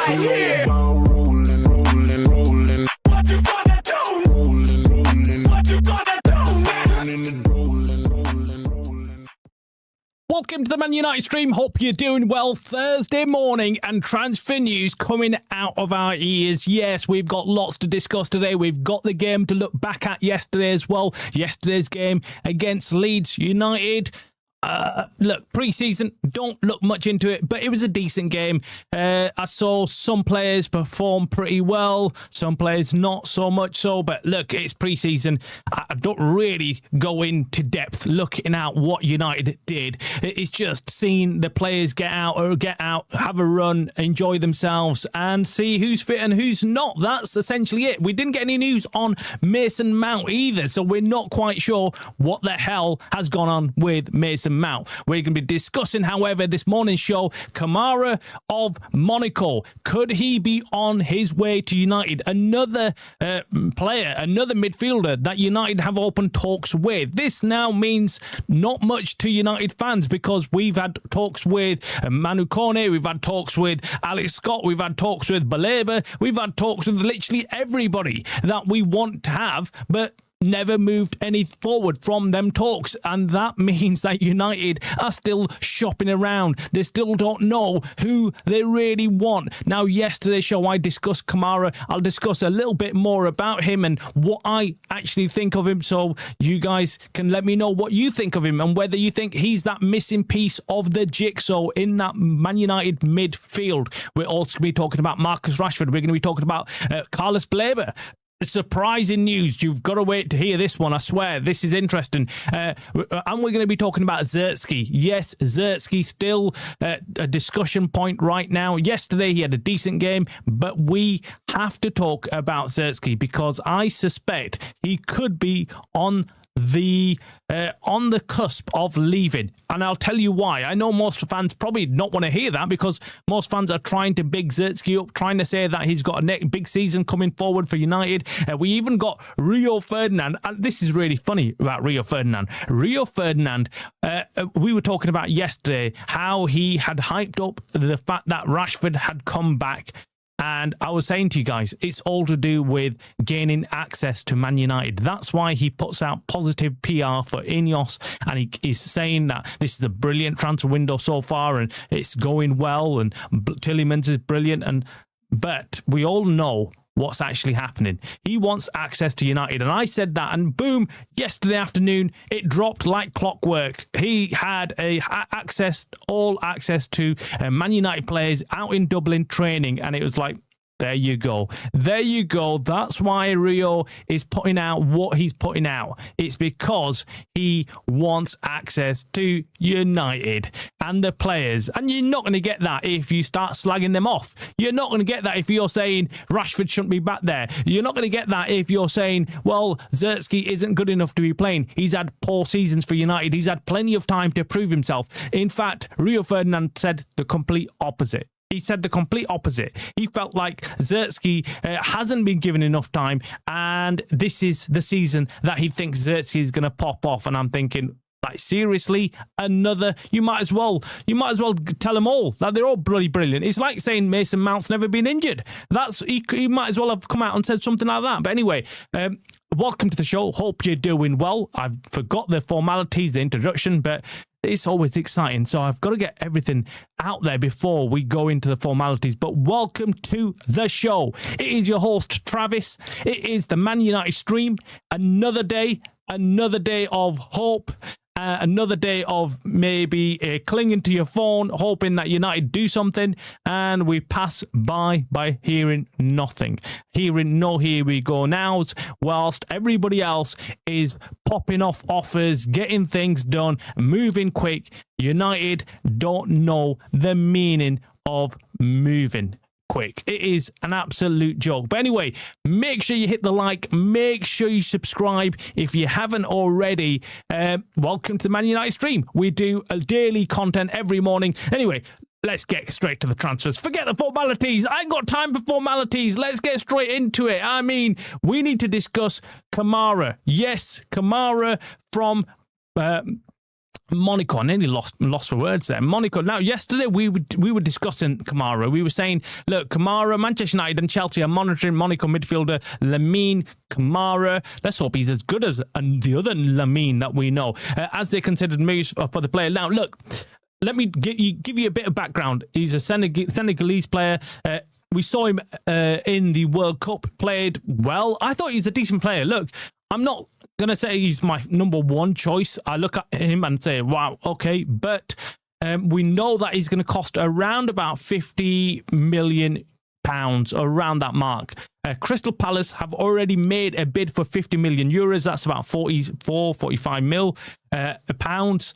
right here. Rolling, rolling, rolling. What you gonna do? Rolling, rolling. What you gonna do now? Rolling, rolling, rolling. Welcome to the Man United stream. Hope you're doing well. Thursday morning and transfer news coming out of our ears. Yes, we've got lots to discuss today. We've got the game to look back at yesterday as well. Yesterday's game against Leeds United. Look, pre-season, don't look much into it, but it was a decent game. I saw some players perform pretty well, some players not so much so, but look, it's pre-season. I don't really go into depth looking at what United did. It's just seeing the players get out, have a run, enjoy themselves, and see who's fit and who's not. That's essentially it. We didn't get any news on Mason Mount either, so we're not quite sure what the hell has gone on with Mason Mount. We're going to be discussing, however, this morning's show, Kamar of Monaco. Could he be on his way to United? Another player, another midfielder that United have open talks with. This now means not much to United fans because we've had talks with Manu Kone, we've had talks with Alex Scott, we've had talks with Baleba, we've had talks with literally everybody that we want to have, but never moved any forward from them talks, and that means that United are still shopping around. They still don't know who they really want. Now, yesterday's show I discussed Kamar. I'll discuss a little bit more about him and what I actually think of him, so you guys can let me know what you think of him and whether you think he's that missing piece of the jigsaw in that Man United midfield. We're also going to be talking about Marcus Rashford. We're going to be talking about Carlos Baleba. Surprising news. You've got to wait to hear this one. I swear, this is interesting. And we're going to be talking about Zirkzee. Yes, Zirkzee still a discussion point right now. Yesterday, he had a decent game, but we have to talk about Zirkzee because I suspect he could be on the cusp of leaving, and I'll tell you why. I know most fans probably not want to hear that because most fans are trying to big Zirkzee up, trying to say that he's got a big season coming forward for United. We even got Rio Ferdinand, and this is really funny about Rio Ferdinand. Rio Ferdinand, we were talking about yesterday how he had hyped up the fact that Rashford had come back. And I was saying to you guys, it's all to do with gaining access to Man United. That's why he puts out positive PR for INEOS. And he is saying that this is a brilliant transfer window so far and it's going well. And Tillemans is brilliant. But we all know what's actually happening. He wants access to United. And I said that, and boom, yesterday afternoon, it dropped like clockwork. He had all access to Man United players out in Dublin training, and it was like, there you go. There you go. That's why Rio is putting out what he's putting out. It's because he wants access to United and the players. And you're not going to get that if you start slagging them off. You're not going to get that if you're saying Rashford shouldn't be back there. You're not going to get that if you're saying, well, Zirkzee isn't good enough to be playing. He's had poor seasons for United. He's had plenty of time to prove himself. In fact, Rio Ferdinand said the complete opposite. He said the complete opposite. He felt like Zirkzee hasn't been given enough time, and this is the season that he thinks Zirkzee is going to pop off. And I'm thinking, like, seriously, another? You might as well tell them all that they're all bloody brilliant. It's like saying Mason Mount's never been injured. He might as well have come out and said something like that. But anyway, welcome to the show. Hope you're doing well. I've forgot the formalities, the introduction, but it's always exciting, so I've got to get everything out there before we go into the formalities. But welcome to the show. It is your host, Travis. It is the Man United stream. Another day of hope. Another day of maybe clinging to your phone, hoping that United do something, and we pass by hearing nothing. Hearing no here we go nows, whilst everybody else is popping off offers, getting things done, moving quick. United don't know the meaning of moving quick. It is an absolute joke. But anyway, make sure you hit the like, make sure you subscribe if you haven't already. Welcome to the Man United stream. We do a daily content every morning. Anyway, let's get straight to the transfers. Forget the formalities. I ain't got time for formalities. Let's get straight into it. I mean, we need to discuss Kamar. Yes, Kamar from Monaco, I nearly lost for words there. Monaco. Now, yesterday we were discussing Kamara. We were saying, look, Kamara, Manchester United and Chelsea are monitoring Monaco midfielder Lamine Kamara. Let's hope he's as good as the other Lamine that we know, as they considered moves for the player. Now, look, let me give you a bit of background. He's a Senegalese player. We saw him in the World Cup, played well. I thought he was a decent player. Look, I'm not going to say he's my number one choice. I look at him and say, wow, okay. But we know that he's going to cost around about £50 million, around that mark. Crystal Palace have already made a bid for €50 million. That's about 45 mil pounds,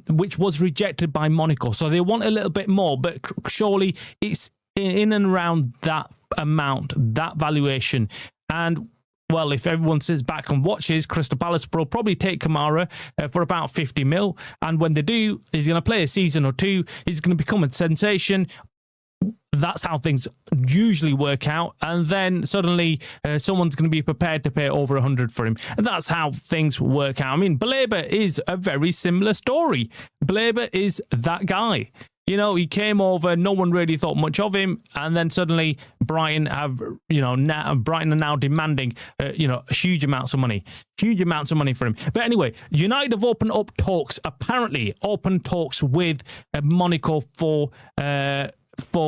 which was rejected by Monaco. So they want a little bit more, but surely it's in and around that amount, that valuation. And well, if everyone sits back and watches, Crystal Palace will probably take Kamara for about 50 mil. And when they do, he's going to play a season or two. He's going to become a sensation. That's how things usually work out. And then suddenly someone's going to be prepared to pay over 100 for him. And that's how things work out. I mean, Baleba is a very similar story. Baleba is that guy. You know, he came over, no one really thought much of him, and then suddenly Brighton are now demanding, huge amounts of money for him. But anyway, United have opened up talks, with Monaco for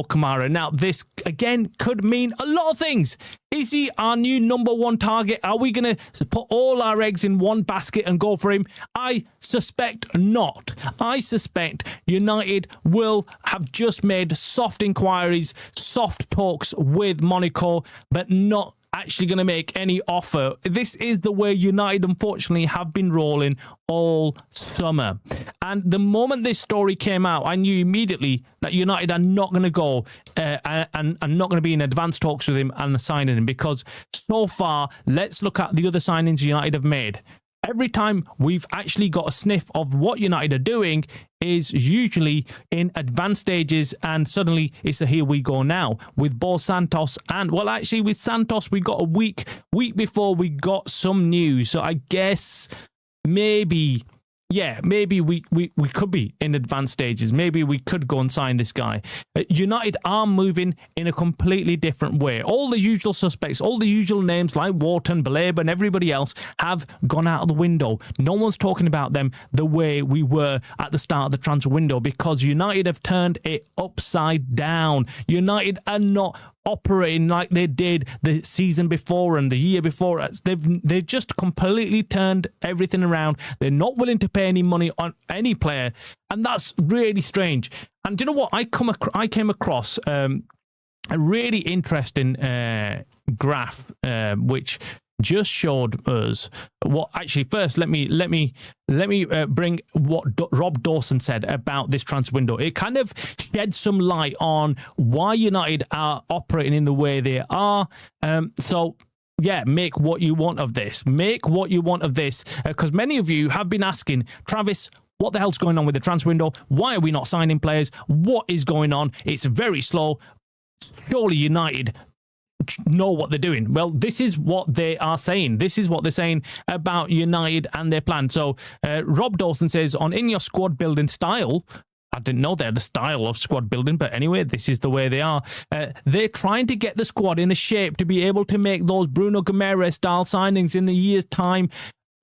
Kamara. Now, this, again, could mean a lot of things. Is he our new number one target? Are we going to put all our eggs in one basket and go for him? I suspect not. I suspect United will have just made soft inquiries, soft talks with Monaco, but not actually going to make any offer. This is the way United, unfortunately, have been rolling all summer. And the moment this story came out, I knew immediately that United are not going to go and not going to be in advanced talks with him and signing him, because so far, let's look at the other signings United have made. Every time we've actually got a sniff of what United are doing is usually in advanced stages, and suddenly it's a here we go now with both Santos and, well, actually with Santos we got a week before we got some news. So I guess maybe we could be in advanced stages. Maybe we could go and sign this guy. United are moving in a completely different way. All the usual suspects, all the usual names like Wharton, Baleba and everybody else have gone out of the window. No one's talking about them the way we were at the start of the transfer window, because United have turned it upside down. United are not operating like they did the season before and the year before. They've just completely turned everything around. They're not willing to pay any money on any player, and that's really strange. And do you know what? I came across a really interesting graph which just showed us what actually. First, let me bring what Rob Dawson said about this transfer window. It kind of sheds some light on why United are operating in the way they are. So yeah, make what you want of this. Because many of you have been asking, Travis, what the hell's going on with the transfer window? Why are we not signing players? What is going on? It's very slow. Surely United know what they're doing. Well, this is what they are saying. This is what they're saying about United and their plan. So Rob Dawson says, on INEOS squad building style, I didn't know they had a style of squad building, but anyway, this is the way they are. They're trying to get the squad in a shape to be able to make those Bruno Guimaraes style signings in the year's time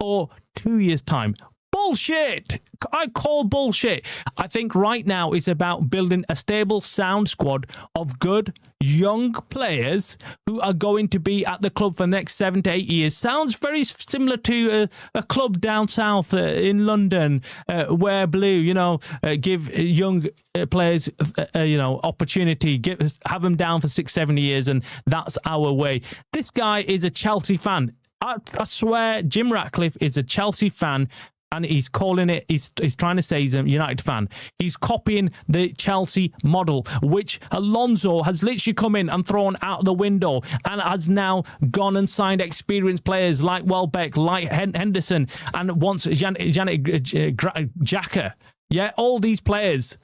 or 2 years' time. Bullshit. I call bullshit. I think right now it's about building a stable, sound squad of good young players who are going to be at the club for the next 7 to 8 years. Sounds very similar to a club down south in London, Wear Blue, give young players, opportunity, have them down for 6-7 years, and that's our way. This guy is a Chelsea fan. I swear Jim Ratcliffe is a Chelsea fan, and he's calling it, he's trying to say he's a United fan. He's copying the Chelsea model, which Alonso has literally come in and thrown out the window, and has now gone and signed experienced players like Welbeck, like Henderson, and wants Janet Xhaka. Yeah, all these players.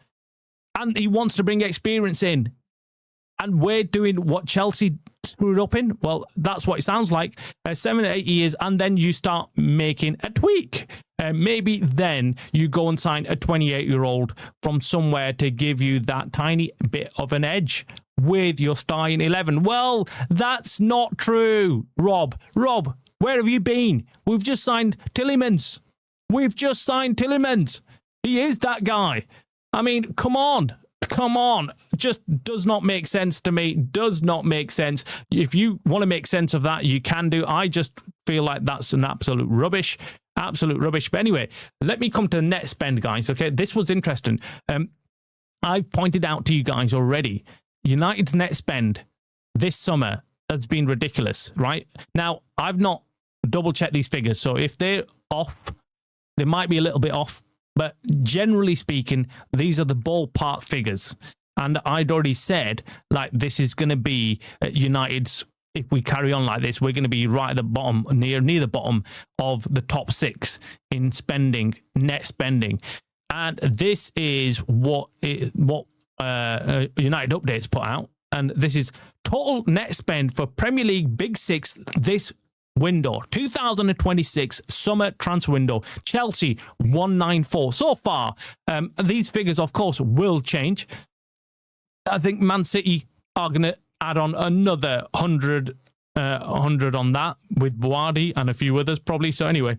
And he wants to bring experience in. And we're doing what Chelsea screwed up in? Well, that's what it sounds like. 7 or 8 years, and then you start making a tweak. Maybe then you go and sign a 28-year-old from somewhere to give you that tiny bit of an edge with your starting 11. Well, that's not true, Rob. Rob, where have you been? We've just signed Tielemans. He is that guy. I mean, come on. Just does not make sense to me. Does not make sense. If you want to make sense of that, you can do. I just feel like that's an absolute rubbish. But anyway, let me come to net spend, guys. Okay, this was interesting. I've pointed out to you guys already, United's net spend this summer has been ridiculous, right? Now, I've not double-checked these figures, so if they're off, they might be a little bit off. But generally speaking, these are the ballpark figures. And I'd already said, like, this is going to be United's, if we carry on like this, we're going to be right at the bottom, near the bottom of the top 6 in spending, net spending. And this is what United Updates put out. And this is total net spend for Premier League Big 6 this window, 2026 summer transfer window. Chelsea 194 so far. These figures, of course, will change. I think Man City are going to add on another 100 on that with Vardy and a few others probably. So anyway,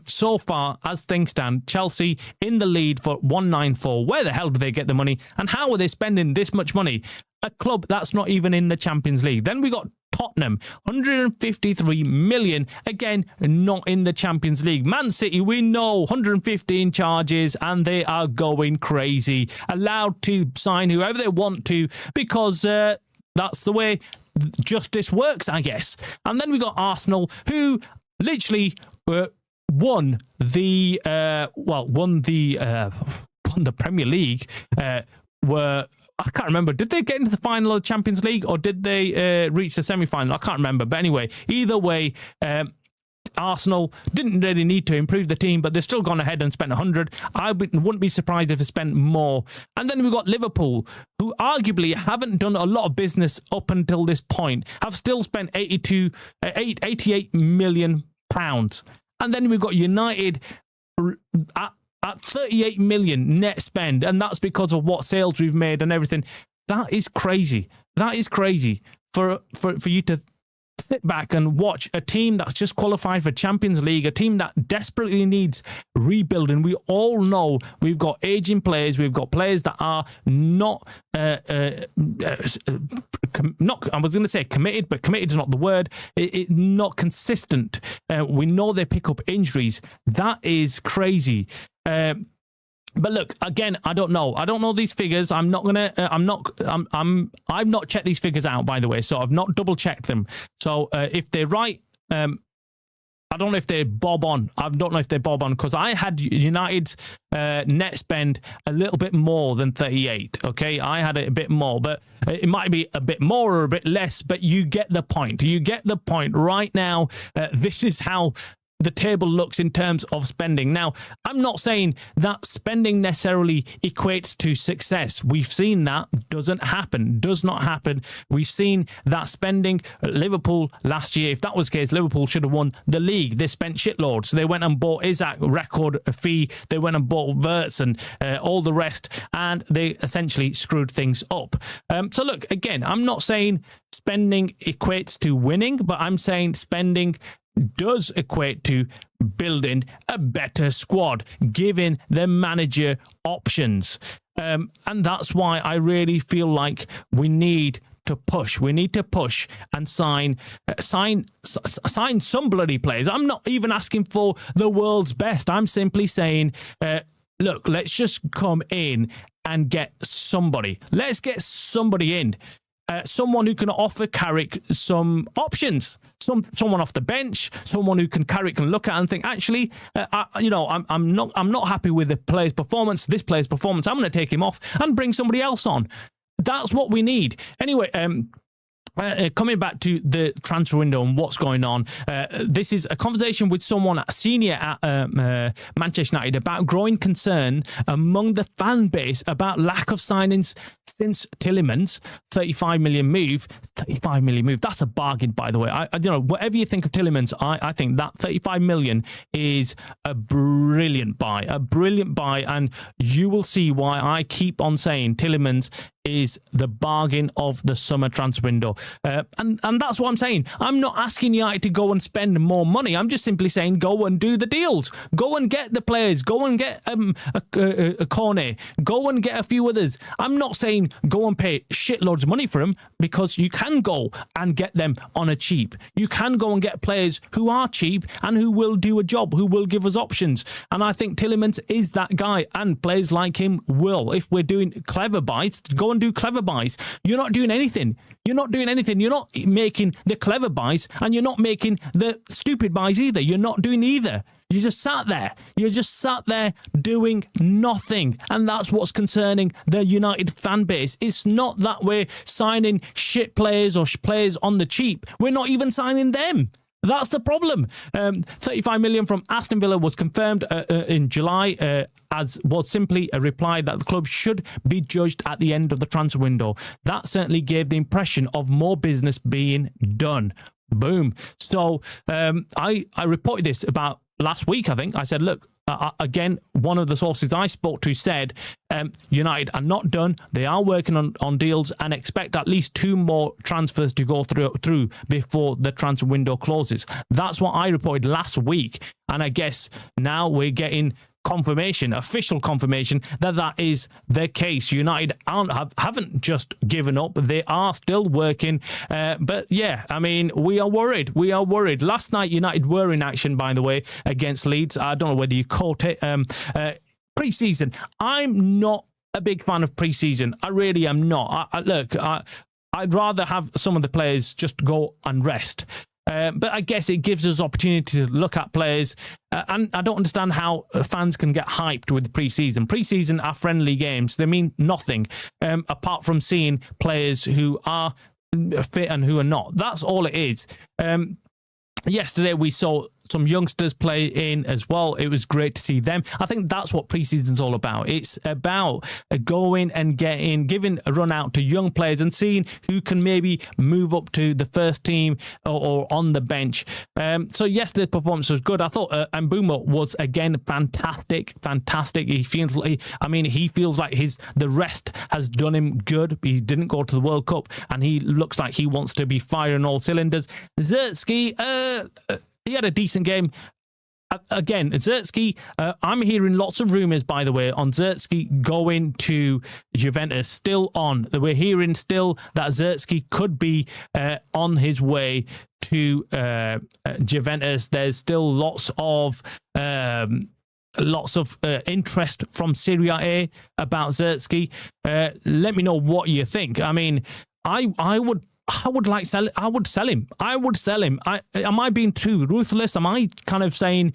so far as things stand, Chelsea in the lead for 194. Where the hell do they get the money, and how are they spending this much money? A club that's not even in the Champions League. Then we got Tottenham, 153 million, again, not in the Champions League. Man City, we know, 115 charges, and they are going crazy. Allowed to sign whoever they want to, because that's the way justice works, I guess. And then we got Arsenal, who literally won the Premier League. I can't remember. Did they get into the final of the Champions League, or did they reach the semi-final? I can't remember. But anyway, either way, Arsenal didn't really need to improve the team, but they've still gone ahead and spent 100. I wouldn't be surprised if they spent more. And then we've got Liverpool, who arguably haven't done a lot of business up until this point, have still spent 88 million pounds. And then we've got United at 38 million net spend, and that's because of what sales we've made and everything. That is crazy. That is crazy for you to sit back and watch a team that's just qualified for Champions League, a team that desperately needs rebuilding. We all know we've got aging players, we've got players that are not I was going to say committed, but committed is not the word. It's not consistent. We know they pick up injuries. That is crazy. But look, again, I don't know. I don't know these figures. I've not checked these figures out, by the way, so I've not double checked them. So if they're right, I don't know if they're bob on. I don't know if they're bob on, because I had United's net spend a little bit more than 38. Okay, I had it a bit more, but it might be a bit more or a bit less. But you get the point. You get the point. Right now, this is how the table looks in terms of spending. Now, I'm not saying that spending necessarily equates to success. We've seen that does not happen. We've seen that spending at Liverpool last year. If that was the case, Liverpool should have won the league. They spent shitloads. They went and bought Isaac, record fee. They went and bought Wirtz and all the rest, and they essentially screwed things up. So look, again, I'm not saying spending equates to winning, but I'm saying spending does equate to building a better squad, giving the manager options. And that's why I really feel like we need to push. We need to push and sign some bloody players. I'm not even asking for the world's best. I'm simply saying, look, let's just come in and get somebody. Let's get somebody in. Someone who can offer Carrick some options. Someone off the bench, someone who Carrick can look at and think, actually, I'm not happy with this player's performance. I'm going to take him off and bring somebody else on. That's what we need. Anyway, Coming back to the transfer window and what's going on, this is a conversation with someone senior at Manchester United about growing concern among the fan base about lack of signings since Tielemans' 35 million move. 35 million move, that's a bargain, by the way. Whatever you think of Tielemans, I think that 35 million is a brilliant buy, and you will see why I keep on saying Tielemans is the bargain of the summer transfer window. And that's what I'm saying. I'm not asking United to go and spend more money. I'm just simply saying go and do the deals. Go and get the players. Go and get a Cornet. Go and get a few others. I'm not saying go and pay shitloads of money for them, because you can go and get them on a cheap. You can go and get players who are cheap and who will do a job, who will give us options. And I think Tielemans is that guy, and players like him will. If we're doing clever buys, go and do clever buys. You're not doing anything. You're not making the clever buys, and you're not making the stupid buys either. You're not doing either. You just sat there. You just sat there doing nothing. And that's what's concerning the United fan base. It's not that we're signing shit players or players on the cheap. We're not even signing them. That's the problem. 35 million from Aston Villa was confirmed in July, as was simply a reply that the club should be judged at the end of the transfer window. That certainly gave the impression of more business being done. Boom. So I reported this about last week, I think. I said, look, again, one of the sources I spoke to said United are not done. They are working on deals and expect at least 2 more transfers to go through before the transfer window closes. That's what I reported last week. And I guess now we're getting official confirmation that is the case. United haven't just given up. They are still working. But yeah, I mean, we are worried. Last night, United were in action, by the way, against Leeds. I don't know whether you caught it. Pre-season. I'm not a big fan of pre-season. I really am not. I'd rather have some of the players just go and rest. But I guess it gives us opportunity to look at players. And I don't understand how fans can get hyped with pre-season. Pre-season are friendly games. They mean nothing apart from seeing players who are fit and who are not. That's all it is. Yesterday we saw some youngsters play in as well. It was great to see them. I think that's what pre-season's all about. It's about going and giving a run out to young players and seeing who can maybe move up to the first team or on the bench. So yesterday's performance was good. I thought Mbeumo was again fantastic. He feels like the rest has done him good. He didn't go to the World Cup, and he looks like he wants to be firing all cylinders. Zirkzee, he had a decent game. Again, Zirkzee, I'm hearing lots of rumours, by the way, on Zirkzee going to Juventus. Still on. We're hearing still that Zirkzee could be on his way to Juventus. There's still lots of interest from Serie A about Zirkzee. Let me know what you think. I mean, I would sell him. Am I being too ruthless? Am I kind of saying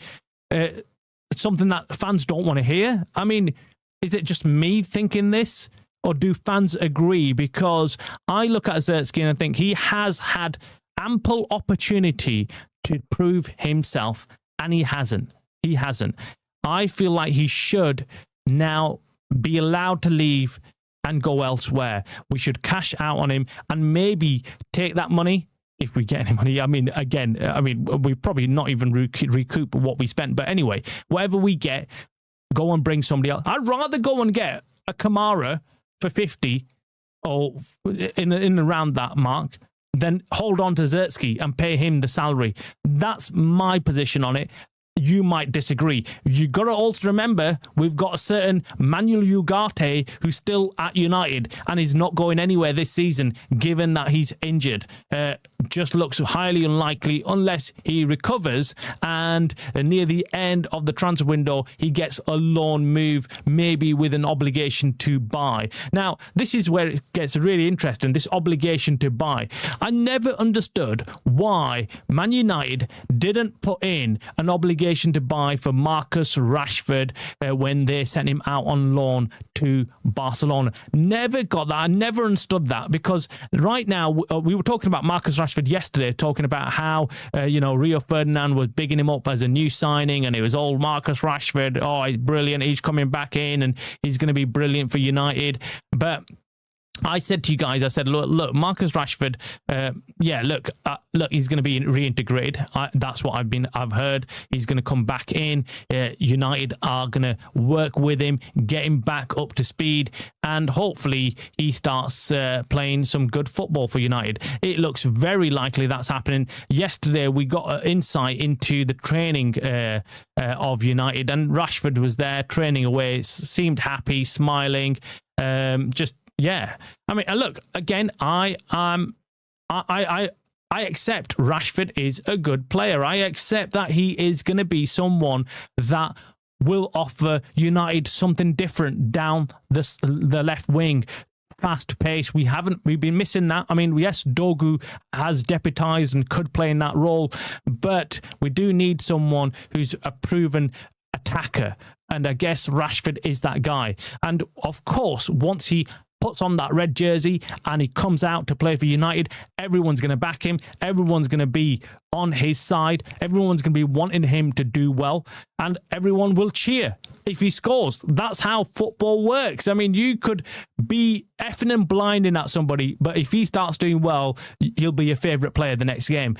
something that fans don't want to hear? I mean, is it just me thinking this, or do fans agree? Because I look at Zirkzee and I think he has had ample opportunity to prove himself, and he hasn't. I feel like he should now be allowed to leave and go elsewhere. We should cash out on him and maybe take that money, if we get any money. I mean, we probably not even recoup what we spent. But anyway, whatever we get, go and bring somebody else. I'd rather go and get a Kamar for 50 or in around that mark than hold on to Zirkzee and pay him the salary. That's my position on it. You might disagree. You got to also remember we've got a certain Manuel Ugarte who's still at United and is not going anywhere this season, given that he's injured. Just looks highly unlikely unless he recovers and near the end of the transfer window he gets a loan move, maybe with an obligation to buy. Now, this is where it gets really interesting, this obligation to buy. I never understood why Man United didn't put in an obligation obligation to buy for Marcus Rashford when they sent him out on loan to Barcelona. Never got that. I never understood that, because right now we were talking about Marcus Rashford yesterday, talking about how Rio Ferdinand was bigging him up as a new signing, and it was all Marcus Rashford. Oh, he's brilliant. He's coming back in and he's going to be brilliant for United. But I said to you guys, I said, look, Marcus Rashford, look, he's going to be reintegrated. That's what I've heard. He's going to come back in. United are going to work with him, get him back up to speed, and hopefully he starts playing some good football for United. It looks very likely that's happening. Yesterday, we got insight into the training of United, and Rashford was there training away, seemed happy, smiling, yeah. I mean, look, again, I accept Rashford is a good player. I accept that he is going to be someone that will offer United something different down the left wing. Fast pace. We've been missing that. I mean, yes, Dogu has deputised and could play in that role, but we do need someone who's a proven attacker. And I guess Rashford is that guy. And of course, once he puts on that red jersey and he comes out to play for United, everyone's going to back him. Everyone's going to be on his side. Everyone's going to be wanting him to do well, and everyone will cheer if he scores. That's how football works. I mean, you could be effing and blinding at somebody, but if he starts doing well, he'll be your favourite player the next game.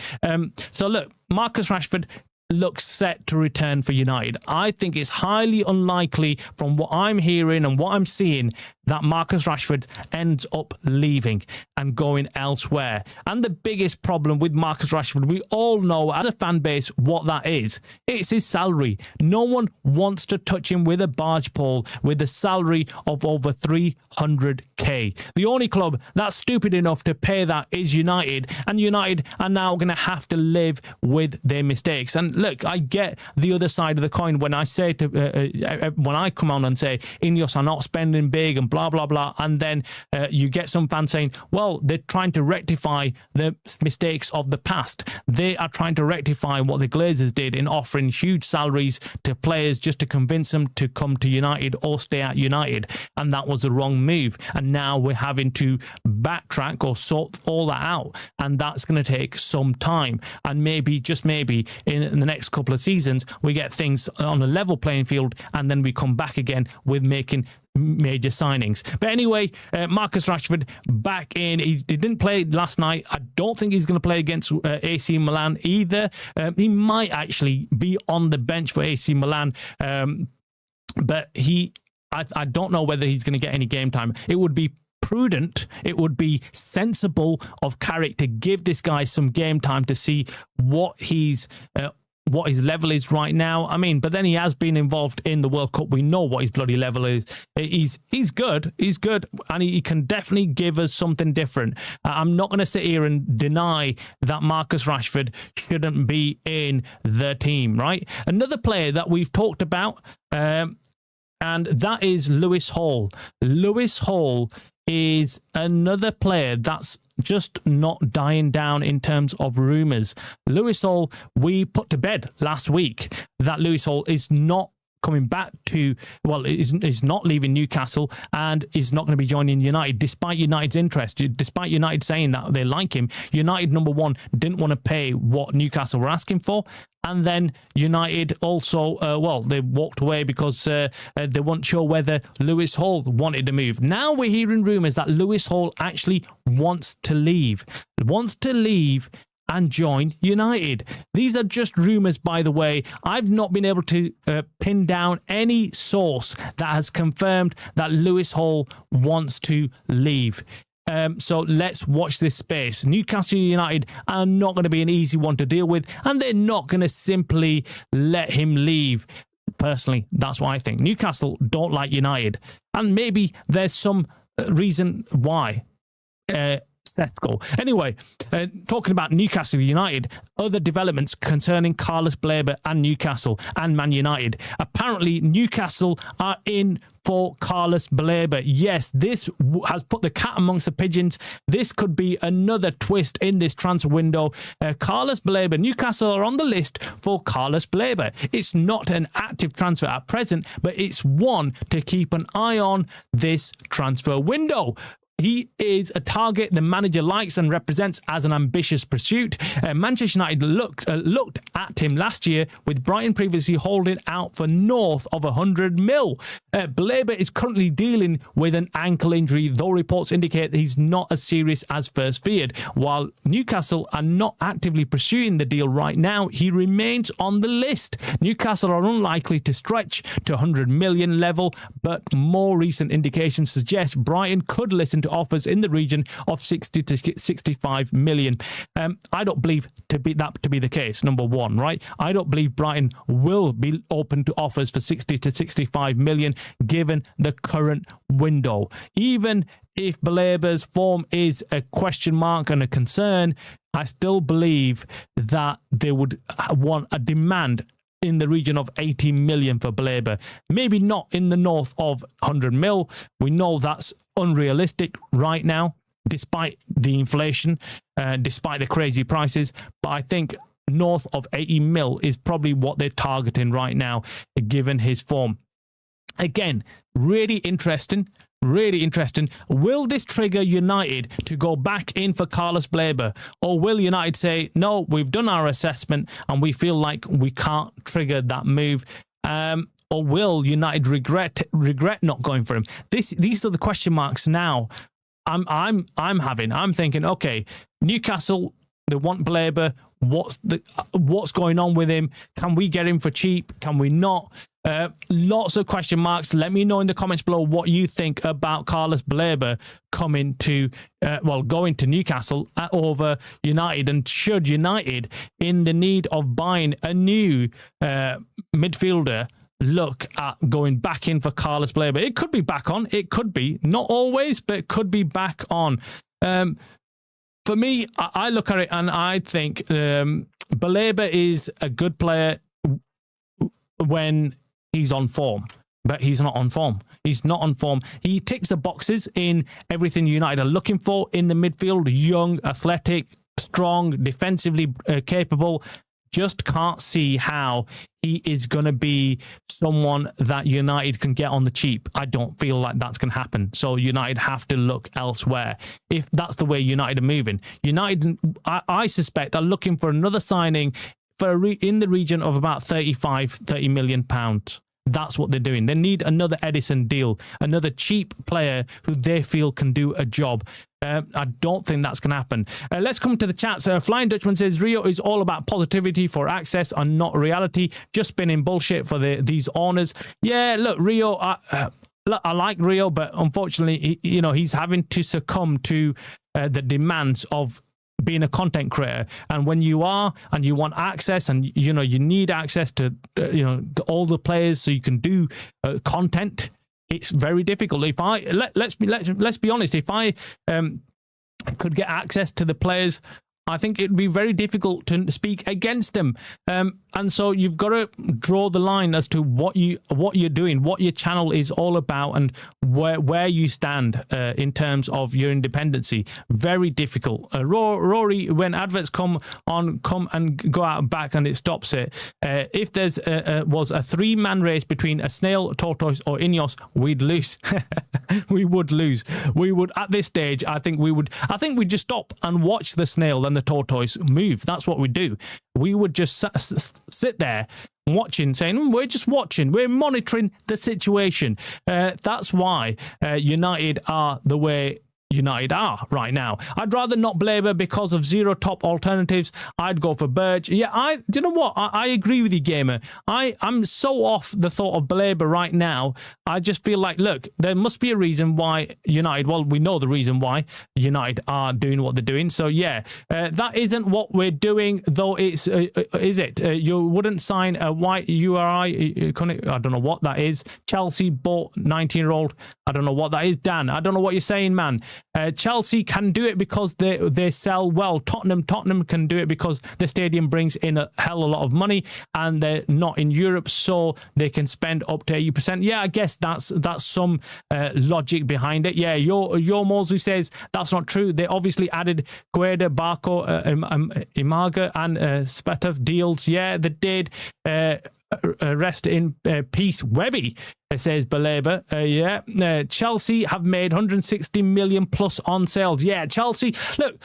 So look, Marcus Rashford looks set to return for United. I think it's highly unlikely, from what I'm hearing and what I'm seeing, that Marcus Rashford ends up leaving and going elsewhere. And the biggest problem with Marcus Rashford, we all know as a fan base what that is. It's his salary. No one wants to touch him with a barge pole with a salary of over 300k. The only club that's stupid enough to pay that is United, and United are now going to have to live with their mistakes. And look, I get the other side of the coin when I say when I come on and say INEOS are not spending big and blah, blah, blah. And then you get some fans saying, well, they're trying to rectify the mistakes of the past. They are trying to rectify what the Glazers did in offering huge salaries to players just to convince them to come to United or stay at United. And that was the wrong move. And now we're having to backtrack or sort all that out. And that's going to take some time. And maybe, just maybe, in the next couple of seasons, we get things on a level playing field, and then we come back again with making major signings. But anyway, Marcus Rashford back in. He didn't play last night. I don't think he's going to play against AC Milan either. He might actually be on the bench for AC Milan, but I don't know whether he's going to get any game time. It would be prudent, it would be sensible of Carrick to give this guy some game time to see what his level is right now. I mean, but then he has been involved in the World Cup. We know what his bloody level is. He's good, and he can definitely give us something different. I'm not going to sit here and deny that Marcus Rashford shouldn't be in the team, right? Another player that we've talked about, and that is Lewis Hall. Lewis Hall is another player that's just not dying down in terms of rumours. Lewis Hall, we put to bed last week that Lewis Hall is not coming back to, well, is not leaving Newcastle and is not going to be joining United, despite United's interest, despite United saying that they like him. United, number one, didn't want to pay what Newcastle were asking for. And then United also, they walked away because they weren't sure whether Lewis Hall wanted to move. Now we're hearing rumours that Lewis Hall actually wants to leave and join United. These are just rumours, by the way. I've not been able to pin down any source that has confirmed that Lewis Hall wants to leave. So let's watch this space. Newcastle United are not going to be an easy one to deal with, and they're not going to simply let him leave. Personally, that's what I think. Newcastle don't like United, and maybe there's some reason why. Sethko. Anyway, talking about Newcastle United, other developments concerning Carlos Baleba and Newcastle and Man United. Apparently, Newcastle are in for Carlos Baleba. Yes, this has put the cat amongst the pigeons. This could be another twist in this transfer window. Carlos Baleba, Newcastle are on the list for Carlos Baleba. It's not an active transfer at present, but it's one to keep an eye on this transfer window. He is a target the manager likes and represents as an ambitious pursuit. Manchester United looked at him last year, with Brighton previously holding out for north of 100 mil. Baleba is currently dealing with an ankle injury, though reports indicate he's not as serious as first feared. While Newcastle are not actively pursuing the deal right now, he remains on the list. Newcastle are unlikely to stretch to 100 million level, but more recent indications suggest Brighton could listen to offers in the region of 60 to 65 million. I don't believe to be the case, number one, right? I don't believe Brighton will be open to offers for 60 to 65 million given the current window. Even if Baleba's form is a question mark and a concern, I still believe that they would want a demand in the region of 80 million for Baleba. Maybe not in the north of 100 mil. We know that's unrealistic right now, despite the inflation, despite the crazy prices. But I think north of 80 mil is probably what they're targeting right now, given his form. Again, really interesting. Really interesting. Will this trigger United to go back in for Carlos Baleba? Or will United say, no, we've done our assessment and we feel like we can't trigger that move? Or will United regret not going for him? These are the question marks now I'm having. I'm thinking, okay, Newcastle, they want Baleba. What's going on with him? Can we get him for cheap? Can we not? Lots of question marks. Let me know in the comments below what you think about Carlos Baleba going to Newcastle over United, and should United, in the need of buying a new midfielder, look at going back in for Carlos Baleba. It could be back on. It could be. Not always, but it could be back on. For me, I look at it and I think Baleba is a good player when he's on form, but he's not on form. He's not on form. He ticks the boxes in everything United are looking for in the midfield. Young, athletic, strong, defensively capable. Just can't see how he is going to be someone that United can get on the cheap. I don't feel like that's going to happen. So United have to look elsewhere if that's the way United are moving. United, I suspect, are looking for another signing in the region of about 30 million pounds. That's what they're doing. They need another Edison deal, another cheap player who they feel can do a job. I don't think that's going to happen. Let's come to the chats. Flying Dutchman says, Rio is all about positivity for access and not reality. Just spinning bullshit for these owners. Yeah, look, Rio, I like Rio, but unfortunately, he's having to succumb to the demands of being a content creator. And when you are and you want access and you need access to to all the players so you can do content, it's very difficult. If I let's be honest, if I could get access to the players, I think it'd be very difficult to speak against them. And so you've got to draw the line as to what you're doing, what your channel is all about, and where you stand in terms of your independency. Very difficult. Rory, when adverts come and go out back and it stops it. If there's was a 3-man race between a snail, tortoise, or INEOS, we'd lose. We would lose. We would, at this stage, I think we'd just stop and watch the snail and the tortoise move. That's what we do. We would just sit there watching, saying, we're just watching. We're monitoring the situation. That's why United are the way United are right now. I'd rather not Baleba because of zero top alternatives. I'd go for Burge. Yeah, do you know what? I agree with you, Gamer. I'm so off the thought of Baleba right now. I just feel like, look, there must be a reason why United, well, we know the reason why United are doing what they're doing. So yeah, that isn't what we're doing, though. It's, is it? You wouldn't sign a white URI. I don't know what that is. Chelsea bought 19-year-old. I don't know what that is. Dan, I don't know what you're saying, man. Chelsea can do it because they sell well. Tottenham can do it because the stadium brings in a hell of a lot of money and they're not in Europe, so they can spend up to 80%. Yeah, I guess that's some logic behind it. Yeah, your Mozu says that's not true. They obviously added Gueda, Barco, Imaga and Spetov deals. Yeah, they did. Rest in peace, Webby, says Baleba. Chelsea have made 160 million plus on sales. Yeah, Chelsea. Look,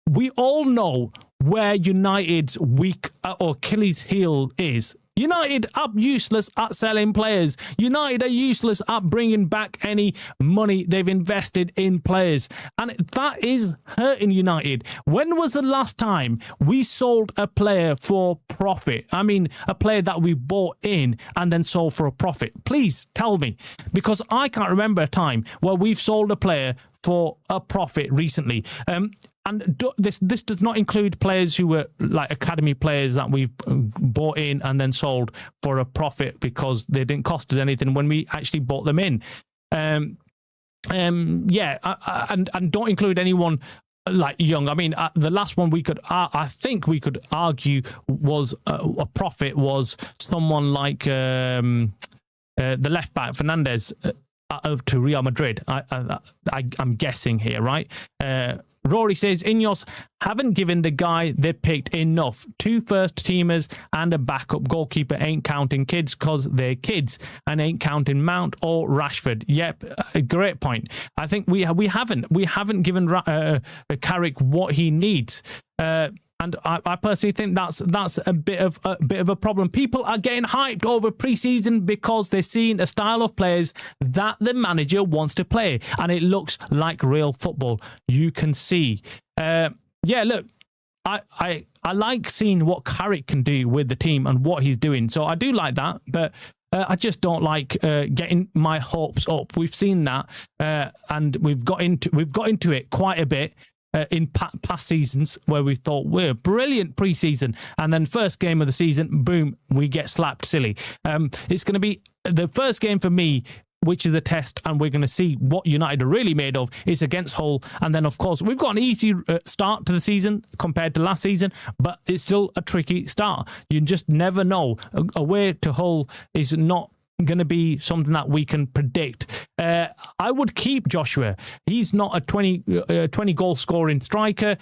we all know where United's weak or Achilles heel is. United are useless at selling players. United are useless at bringing back any money they've invested in players. And that is hurting United. When was the last time we sold a player for profit? I mean, a player that we bought in and then sold for a profit. Please tell me. Because I can't remember a time where we've sold a player for a profit recently. And this does not include players who were like academy players that we've bought in and then sold for a profit because they didn't cost us anything when we actually bought them in. And don't include anyone like Young. I mean, the last one I think we could argue was a profit was someone like the left back Fernandez to Real Madrid. I'm guessing here, right? Rory says INEOS haven't given the guy they picked enough. 2 first-teamers and a backup goalkeeper ain't counting kids because they're kids and ain't counting Mount or Rashford. Yep, a great point. I think we haven't given Carrick what he needs. And I personally think that's a bit of a problem. People are getting hyped over pre-season because they're seeing a style of players that the manager wants to play, and it looks like real football. You can see. Look, I like seeing what Carrick can do with the team and what he's doing. So I do like that, but I just don't like getting my hopes up. We've seen that, and we've got into it quite a bit. In past seasons where we thought we're brilliant pre-season and then first game of the season, boom, we get slapped silly. It's going to be the first game for me, which is a test, and we're going to see what United are really made of. Is against Hull, and then of course we've got an easy start to the season compared to last season, but it's still a tricky start. You just never know. Away to Hull is not going to be something that we can predict. I would keep Joshua. He's not a 20 goal scoring striker,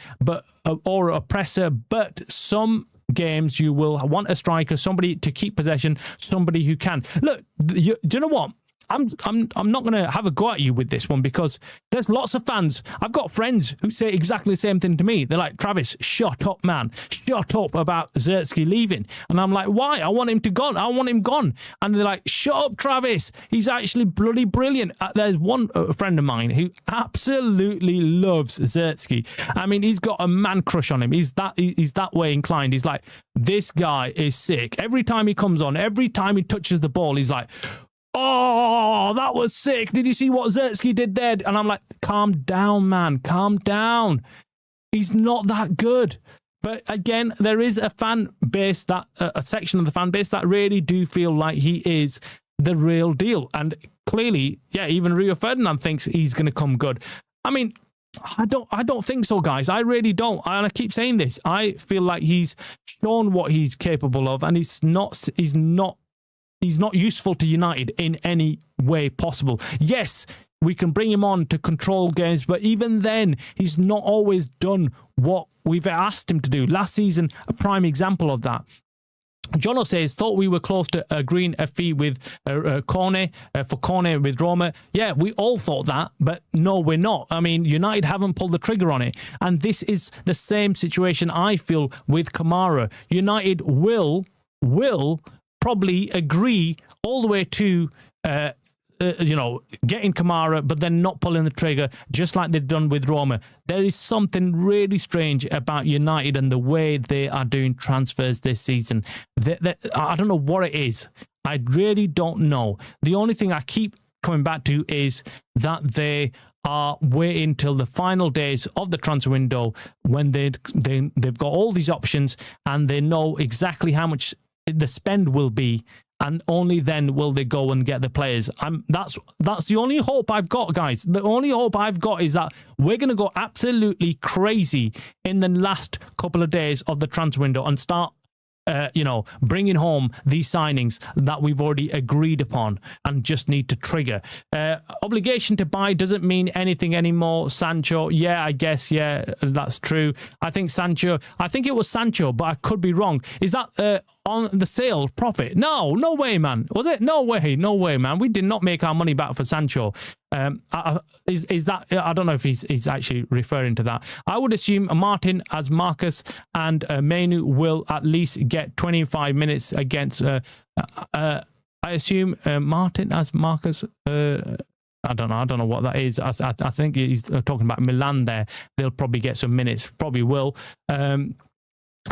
or a presser, but some games you will want a striker, somebody to keep possession, somebody who can. Look, do you know what? I'm not going to have a go at you with this one because there's lots of fans. I've got friends who say exactly the same thing to me. They're like, Travis, shut up, man. Shut up about Zirkzee leaving. And I'm like, why? I want him to gone. I want him gone. And they're like, shut up, Travis. He's actually bloody brilliant. There's one friend of mine who absolutely loves Zirkzee. I mean, he's got a man crush on him. He's that way inclined. He's like, this guy is sick. Every time he comes on, every time he touches the ball, he's like, oh, that was sick. Did you see what Zirkzee did there? And I'm like, calm down, man. Calm down. He's not that good. But again, there is a fan base, a section of the fan base that really do feel like he is the real deal. And clearly, yeah, even Rio Ferdinand thinks he's going to come good. I mean, I don't think so, guys. I really don't. And I keep saying this. I feel like he's shown what he's capable of, and he's not useful to United in any way possible. Yes, we can bring him on to control games, but even then, he's not always done what we've asked him to do. Last season, a prime example of that. Jono says, thought we were close to agreeing a fee with Cornet for Cornet with Roma. Yeah, we all thought that, but no, we're not. I mean, United haven't pulled the trigger on it. And this is the same situation I feel with Kamara. United will probably agree all the way to, getting Kamara, but then not pulling the trigger, just like they've done with Roma. There is something really strange about United and the way they are doing transfers this season. I don't know what it is. I really don't know. The only thing I keep coming back to is that they are waiting till the final days of the transfer window when they've got all these options and they know exactly how much the spend will be, and only then will they go and get the players. That's the only hope I've got, guys. The only hope I've got is that we're going to go absolutely crazy in the last couple of days of the transfer window and start bringing home these signings that we've already agreed upon and just need to trigger. Obligation to buy doesn't mean anything anymore. Sancho, yeah, I guess, yeah, that's true. I think it was Sancho, but I could be wrong. Is that on the sale profit? No way, man. Was it? No way, man. We did not make our money back for Sancho. Is that? I don't know if he's actually referring to that. I would assume Martin as Marcus and Menu will at least get 25 minutes against. I assume Martin as Marcus. I don't know what that is. I think he's talking about Milan there. They'll probably get some minutes. Probably will.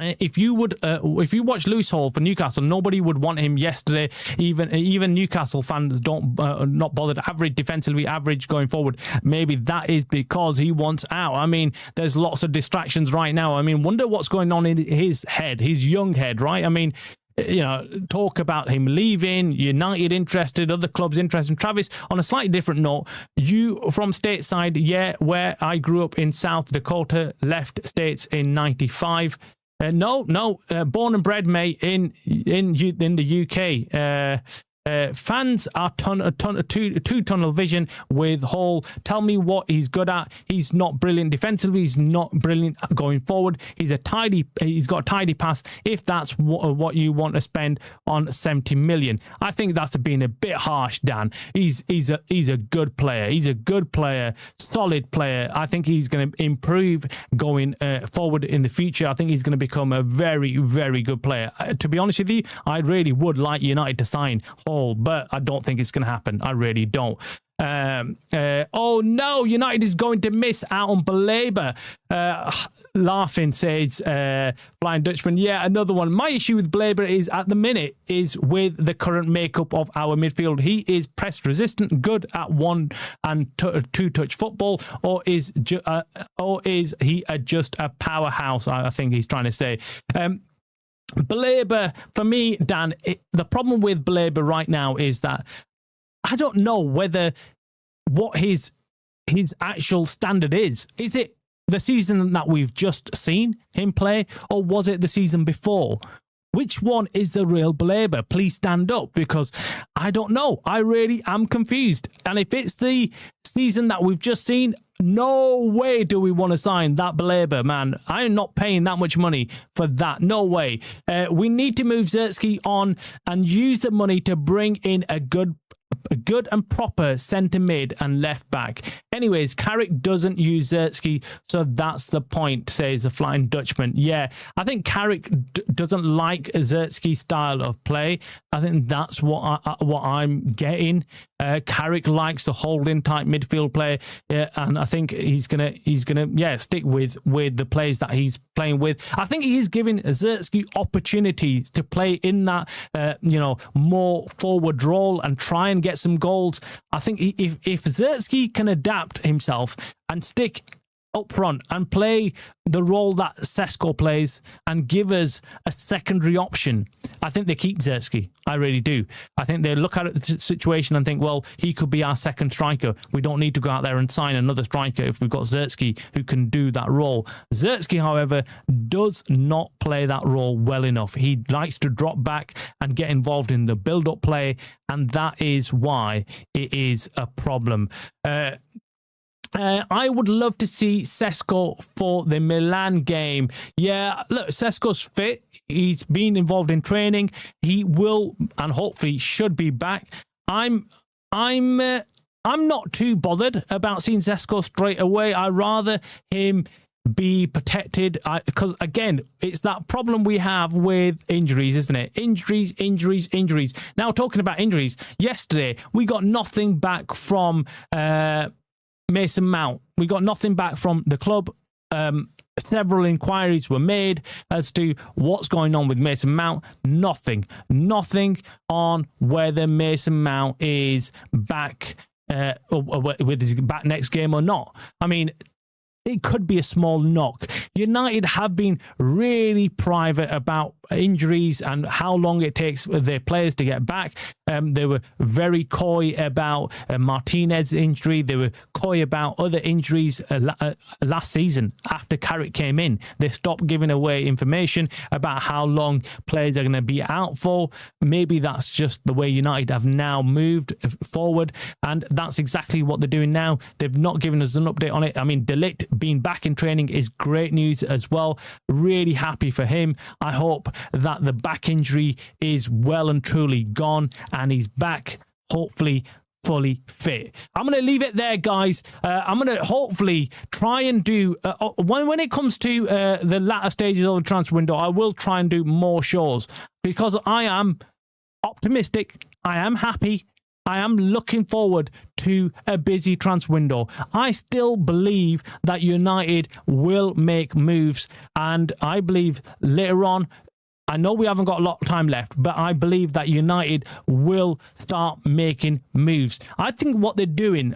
If you watch Lewis Hall for Newcastle, nobody would want him yesterday. Even Newcastle fans don't not bothered. Defensively average going forward. Maybe that is because he wants out. I mean, there's lots of distractions right now. I mean, wonder what's going on in his head, his young head, right? I mean, talk about him leaving, United interested, other clubs interested. Travis, on a slightly different note, you from stateside, yeah, where I grew up in South Dakota, left States in 95. No, born and bred, mate, in the UK. Fans are two tunnel vision with Hall. Tell me what he's good at. He's not brilliant defensively. He's not brilliant going forward. He's got a tidy pass. If that's what you want to spend on 70 million, I think that's being a bit harsh, Dan. He's a good player. He's a good player, solid player. I think he's going to improve going forward in the future. I think he's going to become a very, very good player. To be honest with you, I really would like United to sign Hall, but I don't think it's going to happen. I really don't. Oh no, United is going to miss out on Baleba. Laughing says Blind Dutchman. Yeah, another one. My issue with Baleba is at the minute is with the current makeup of our midfield. He is press resistant, good at one and two touch football, or is he just a powerhouse? I think he's trying to say. Baleba, for me, Dan, the problem with Baleba right now is that I don't know what his actual standard is. Is it the season that we've just seen him play, or was it the season before? Which one is the real Baleba? Please stand up, because I don't know. I really am confused. And if it's the season that we've just seen, no way do we want to sign that Baleba, man. I am not paying that much money for that. No way. We need to move Zirkzee on and use the money to bring in a good and proper centre mid and left back. Anyways, Carrick doesn't use Zirkzee, so that's the point, says the Flying Dutchman. Yeah, I think Carrick doesn't like Zirkzee's style of play. I think that's what I'm getting. Carrick likes the holding type midfield play, and I think he's gonna stick with the players that he's playing with. I think he is giving Zirkzee opportunities to play in that more forward role and try and get some goals. I think if Zirkzee can adapt himself and stick up front and play the role that Sesko plays and give us a secondary option, I think they keep Zirkzee. I really do. I think they look at the situation and think, well, he could be our second striker. We don't need to go out there and sign another striker if we've got Zirkzee who can do that role. Zirkzee, however, does not play that role well enough. He likes to drop back and get involved in the build-up play, and that is why it is a problem. I would love to see Sesko for the Milan game. Yeah, look, Sesko's fit. He's been involved in training. He will and hopefully should be back. I'm not too bothered about seeing Sesko straight away. I'd rather him be protected, because again, it's that problem we have with injuries, isn't it? Injuries. Now, talking about injuries, yesterday we got nothing back from Mason Mount. We got nothing back from the club. Several inquiries were made as to what's going on with Mason Mount. Nothing on whether Mason Mount is back with his back next game or not. I mean, it could be a small knock. United have been really private about injuries and how long it takes their players to get back. They were very coy about Martinez's injury. They were coy about other injuries last season after Carrick came in. They stopped giving away information about how long players are going to be out for. Maybe that's just the way United have now moved forward, and that's exactly what they're doing now. They've not given us an update on it. I mean, De Ligt being back in training is great news as well. Really happy for him. I hope that the back injury is well and truly gone and he's back, hopefully fully fit. I'm going to leave it there, guys. I'm going to hopefully try and do, when it comes to the latter stages of the transfer window, I will try and do more shows because I am optimistic. I am happy. I am looking forward to a busy transfer window. I still believe that United will make moves, and I believe later on, I know we haven't got a lot of time left, but I believe that United will start making moves. I think what they're doing,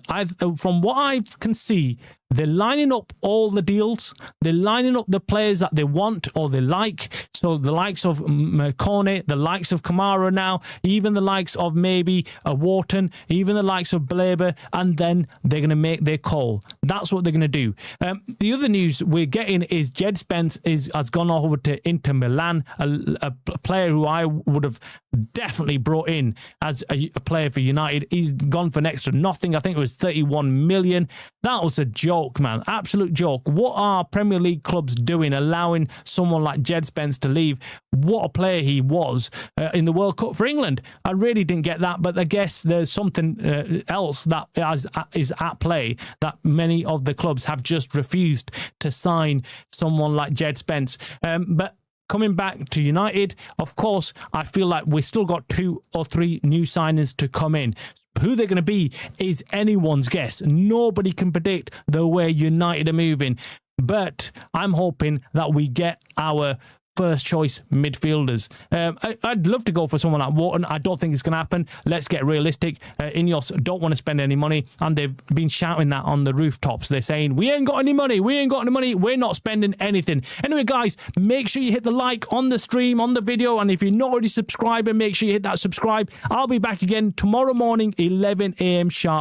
from what I can see, they're lining up all the deals. They're lining up the players that they want or they like. So the likes of McCorney, the likes of Kamar now, even the likes of maybe a Wharton, even the likes of Baleba, and then they're going to make their call. That's what they're going to do. The other news we're getting is Jed Spence has gone over to Inter Milan, a player who I would have definitely brought in as a player for United. He's gone for next to nothing. I think it was 31 million. That was a joke, man. Absolute joke. What are Premier League clubs doing, allowing someone like Jed Spence to leave? What a player he was in the World Cup for England. I really didn't get that, but I guess there's something else that is at play, that many of the clubs have just refused to sign someone like Jed Spence. But coming back to United, of course, I feel like we've still got 2 or 3 new signings to come in. Who they're going to be is anyone's guess. Nobody can predict the way United are moving. But I'm hoping that we get our first choice midfielders. I'd love to go for someone like Wharton. I don't think it's going to happen. Let's get realistic. INEOS don't want to spend any money, and they've been shouting that on the rooftops. They're saying, we ain't got any money. We ain't got any money. We're not spending anything. Anyway, guys, make sure you hit the like on the stream, on the video, and if you're not already subscribing, make sure you hit that subscribe. I'll be back again tomorrow morning, 11 a.m. sharp.